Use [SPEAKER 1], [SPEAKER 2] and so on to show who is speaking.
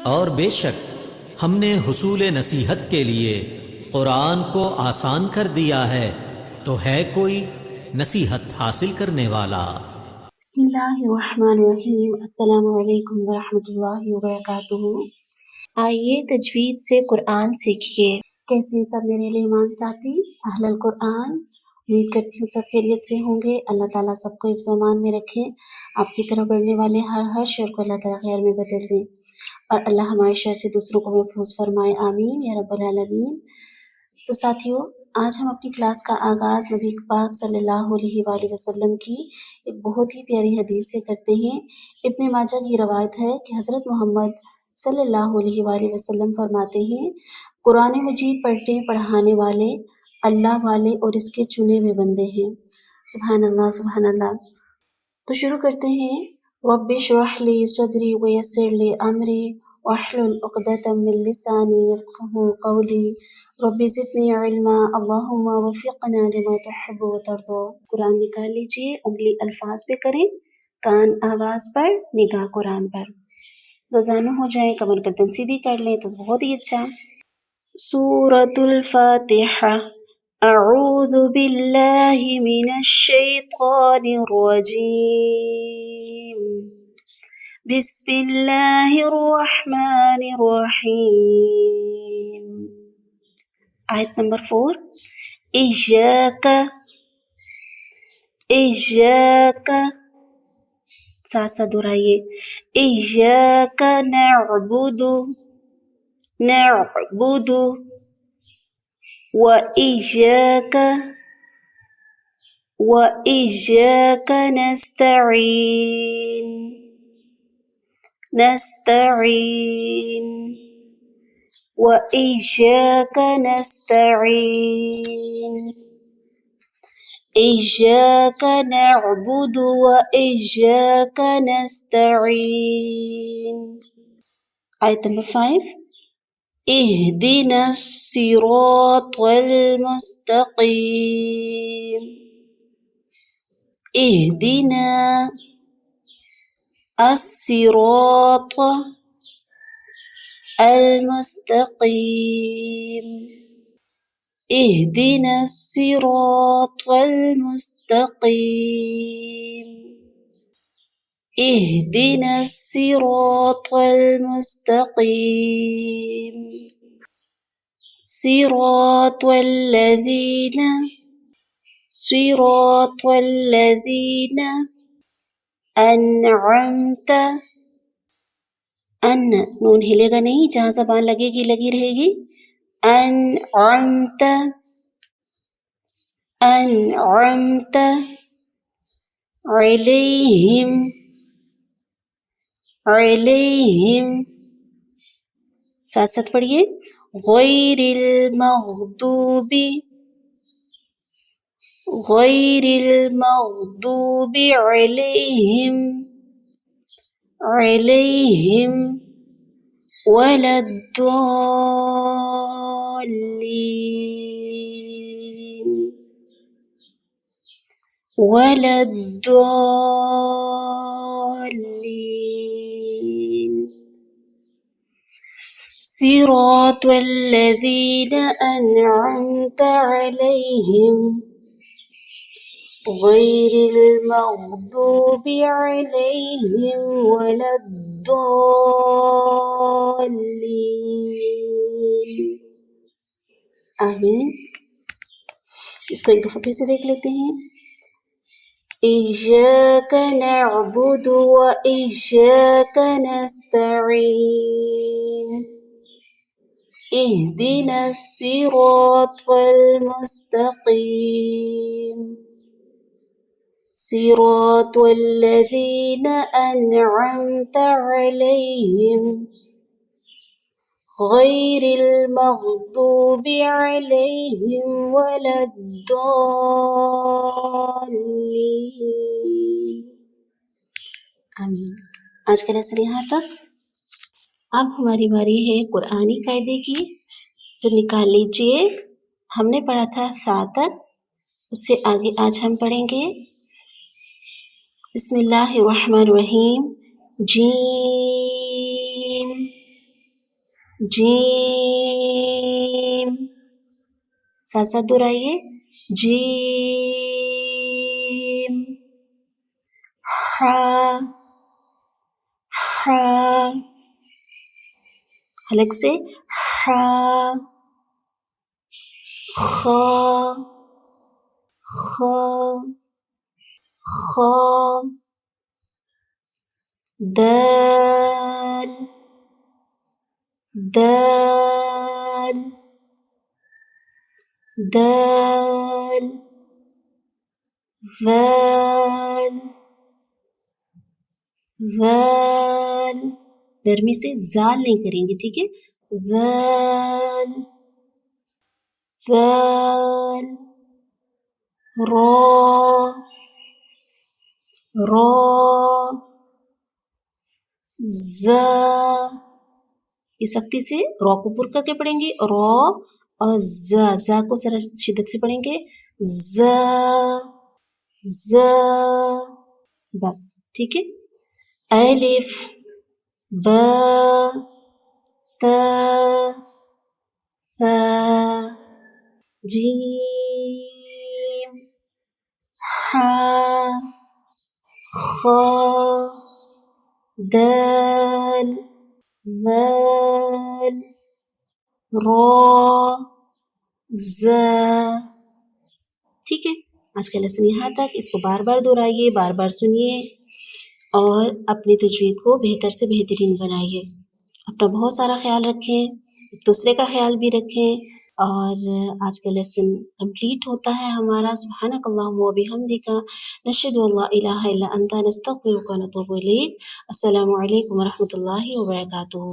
[SPEAKER 1] اور بے شک ہم نے حصول نصیحت کے لیے قرآن کو آسان کر دیا ہے، تو ہے کوئی نصیحت حاصل کرنے والا؟
[SPEAKER 2] بسم اللہ الرحمن الرحیم۔ السلام علیکم ورحمۃ اللہ وبرکاتہ۔ آئیے تجوید سے قرآن سیکھیے۔ کیسے ہیں سب میرے لیے ایمان ساتھی اہل القرآن؟ امید کرتی ہوں سب خیریت سے ہوں گے۔ اللہ تعالیٰ سب کو حفظ و امان میں رکھیں۔ آپ کی طرف بڑھنے والے ہر شر کو اللہ تعالیٰ خیر میں بدل دیں، اور اللہ ہمارے شر سے دوسروں کو محفوظ فرمائے، آمین یا رب العالمین۔ تو ساتھیوں، آج ہم اپنی کلاس کا آغاز نبی پاک صلی اللہ علیہ وآلہ وسلم کی ایک بہت ہی پیاری حدیث سے کرتے ہیں۔ ابن ماجہ کی روایت ہے کہ حضرت محمد صلی اللہ علیہ وآلہ وسلم فرماتے ہیں، قرآن مجید پڑھنے پڑھانے والے اللہ والے اور اس کے چنے ہوئے بندے ہیں۔ سبحان اللہ سبحان اللہ۔ تو شروع کرتے ہیں۔ رب اشرح لی صدری ویسر لی امری واحلل عقدۃ من لسانی یفقهوا قولی رب زدنی علما اللہم وفقنا لما تحب وترضى۔ قرآن نکال لیجیے، انگلی الفاظ پہ کریں، کان آواز پر، نگاہ قرآن پر، دوزانو ہو جائیں، کمر گردن سیدھی کر لیں تو بہت ہی اچھا۔ سورۃ الفاتحہ۔ اعوذ باللہ من الشیطان الرجیم، بسم اللہ الرحمن الرحیم۔ آیت نمبر 4۔ ایاک ساتھ ساتھ دہرائیے، ایاک نعبد وإياك نستعين وإياك نستعين، إياك نعبد وإياك نستعين۔ آیت نمبر 5۔ اهدنا الصراط المستقيم، اهدنا الصراط المستقيم، اهدنا الصراط المستقيم، اهدنا الصراط المستقيم، صراط الذين أنعمت، نون ہلے گا نہیں، جہاں زبان لگے گی لگی رہے گی، انعمت علیہم، ساتھ ساتھ پڑھیے، غیر المغضوب علیہم ولا الضالين، صراط الذين أنعمت عليهم غير المغضوب عليهم ولا الضالين، آمین۔ اس کو ایک دفعہ پھر سے دیکھ لیتے ہیں۔ إياك نعبد وإياك نستعين، اهدنا الصراط المستقيم، صراط الذين أنعمت عليهم غير المغضوب عليهم ولا الضالين، آمین۔ آج کا لیسن یہاں تک۔ اب ہماری باری ہے قرآنی قاعدے کی، جو نکال لیجئے۔ ہم نے پڑھا تھا ساتھ، اس سے آگے آج ہم پڑھیں گے بسم اللہ الرحمن الرحیم، جیم جیم، ساتھ ساتھ دہرائیے، جیم، ہا، ہا، حلق سے ہا، خا، خا، خا، دال، دال، دال، وال، وال، نرمی سے زال نہیں کریں گے، ٹھیک ہے، وال، وال، را، را، زا، یہ سختی سے را کو پر کر کے پڑھیں گے، را، اور زا کو ذرا شدت سے پڑھیں گے، زا، زا، بس ٹھیک ہے، الف، با، تا، ثا، جیم، ہا، خا، دال، ذال، را، زا، ٹھیک ہے۔ آج کا لیسن یہاں تک، اس کو بار بار دہرائیے، بار بار سنیے اور اپنی تجوید کو بہتر سے بہترین بنائیے۔ اپنا بہت سارا خیال رکھیں، دوسرے کا خیال بھی رکھیں، اور آج کا لیسن کمپلیٹ ہوتا ہے ہمارا۔ سبحانک اللہم و بحمدک، نشہد ان لا الہ الا انت، نستغفرک و نتوب الیک۔ السلام علیکم و رحمۃ اللہ وبرکاتہ۔